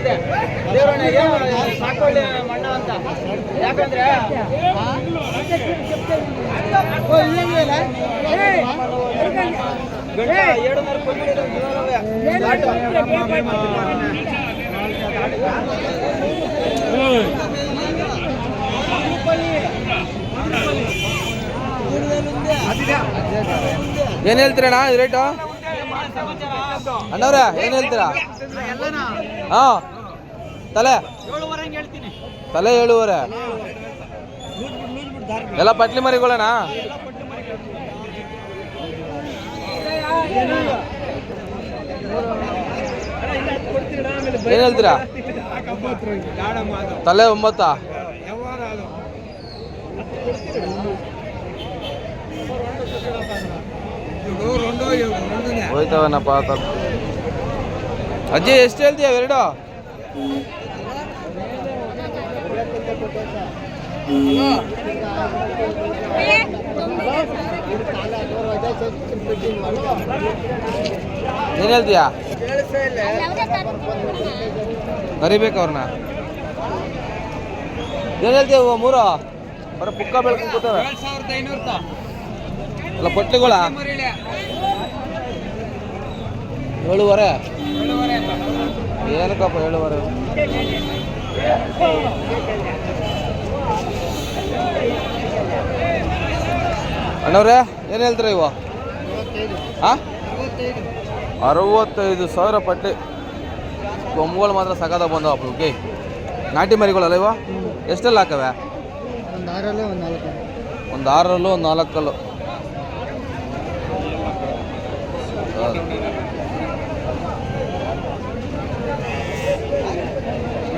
ಹೇಳ್ತೀನಿ ದೇವರಣ್ಣಗೆ ಸಾಕೊಳ್ಳಿ ಮಣ್ಣ ಅಂತ. ಯಾಕಂದ್ರೆ ಏನು ಹೇಳ್ತೀರಣ್ಣ ಇದು ರೇಟು ಅಣ್ಣವ್ರೆ? ಏನು ಹೇಳ್ತೀರಾ? ಹಾಂ ತಲೆ 7.5 ಎಲ್ಲ ಪಟ್ಲಿ ಮರಿಗಳಣ್ಣ? ಏನು ಹೇಳ್ತೀರಾ? ತಲೆ 9. ಹೋಯ್ತವನಪ್ಪ. ಅಜ್ಜಿ ಎಷ್ಟು ಹೇಳ್ತೀಯ ಎರಡು? ಏನು ಹೇಳ್ತೀಯ? ಕರಿಬೇಕು ಅವ್ರನ್ನ. ಏನು ಹೇಳ್ತೀಯ? 3 ಬರ ಪುಕ್ಕ ಬೆಳ್ಕೊಂಡು ಕೂತವೆ ಅಲ್ಲ ಪಟ್ಲಿಗಳ 7.5. ಏನಕ್ಕಪ್ಪ 7.5? ಅಣ್ಣವ್ರೆ ಏನು ಹೇಳ್ತೀರ ಇವ? ಹಾಂ 65,000 ಪಟ್ಟಿ. ಕೊಂಬುಗಳು ಮಾತ್ರ ಸಗದ ಬಂದವ ಅಪ್ಪಳಿಗೆ. ನಾಟಿ ಮರಿಗಳಲ್ಲ ಇವ? ಎಷ್ಟೆಲ್ಲ ಹಾಕವೆ? ಒಂದು 6ರಲ್ಲೂ ಒಂದು 4ಕಲ್ಲು.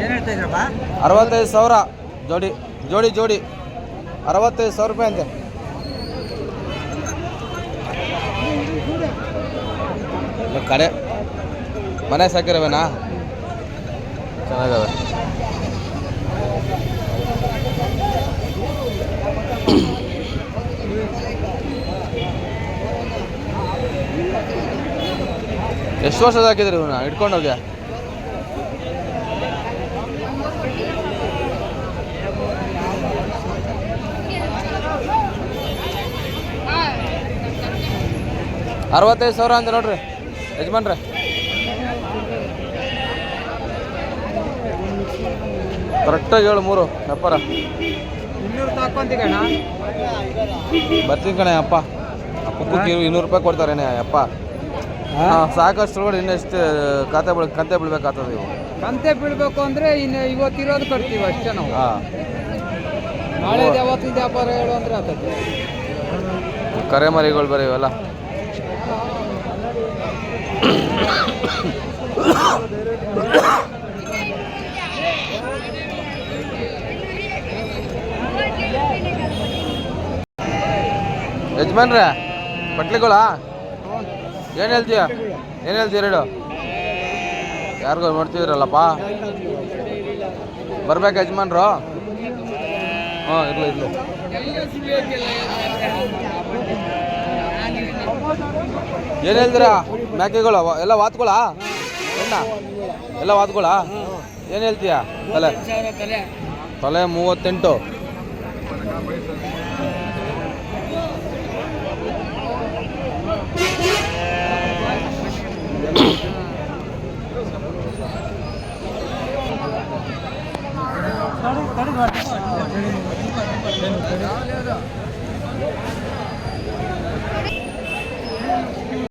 ಏನು ಹೇಳ್ತಾ ಇದ್ರಪ್ಪ? 65,000 ಜೋಡಿ. 65,000 ರೂಪಾಯಿ ಅಂತೆ. ಕಡೆ ಮನೆ ಸಾಕಿರವೇನಾ? ಚೆನ್ನಾಗವೆ. ಎಷ್ಟು ವರ್ಷದ ಹಾಕಿದ್ರಿ ಇವನ್ನ ಇಟ್ಕೊಂಡೋಗಿ? $65,000 ಅಂತ ನೋಡ್ರಿ ಯಜಮಾನ್ರೆ. ಕರೆಕ್ಟಾಗಿ 3 ವ್ಯಾಪಾರ. 200 ತಕೊಂತೀಗಣ್ಣ. ಬರ್ತೀನಿ ಕಣೆ ಅಪ್ಪ. ಅಪ್ಪಕ್ಕೂ 200 ರೂಪಾಯಿ ಕೊಡ್ತಾರೇನೆ ಅಪ್ಪ. ಹಾಂ ಸಾಕಷ್ಟು ಇನ್ನೆಷ್ಟು ಕಂತೆ ಬೀಳ್ಬೇಕಾಗ್ತದೆ. ಇವು ಕಂತೆ ಬೀಳ್ಬೇಕು ಅಂದರೆ ಇನ್ನು ಇವತ್ತಿರೋದು ಕಟ್ತೀವಿ ಅಷ್ಟೇ ನಾವು. ಹಾಂ ನಾಳೆ ಯಾವತ್ತಿನ ವ್ಯಾಪಾರ ಹೇಳು ಅಂದರೆ ಆಗ್ತದೆ. ಕರೆ ಮರಿಗಳು ಬರೀ ಇವೆಲ್ಲ. ಯಜಮಾನ್ರೆ ಪಟ್ಲಿಗಳ ಏನು ಹೇಳ್ತೀಯ? ಎರಡು ಯಾರಿಗೋ ನೋಡ್ತಿದ್ರಲ್ಲಪ್ಪ. ಬರ್ಬೇಕು ಯಜಮಾನ್ರು? ಹಾಂ ಇರಲಿ. ಏನು ಹೇಳ್ತೀರಾ? ಮೇಕೆಗಳು ಎಲ್ಲ ವಾತ್ಗಳ? ಎಲ್ಲ ವಾತ್ಗಳ? ಏನು ಹೇಳ್ತೀಯ? ತಲೆ 38. ತಡಿ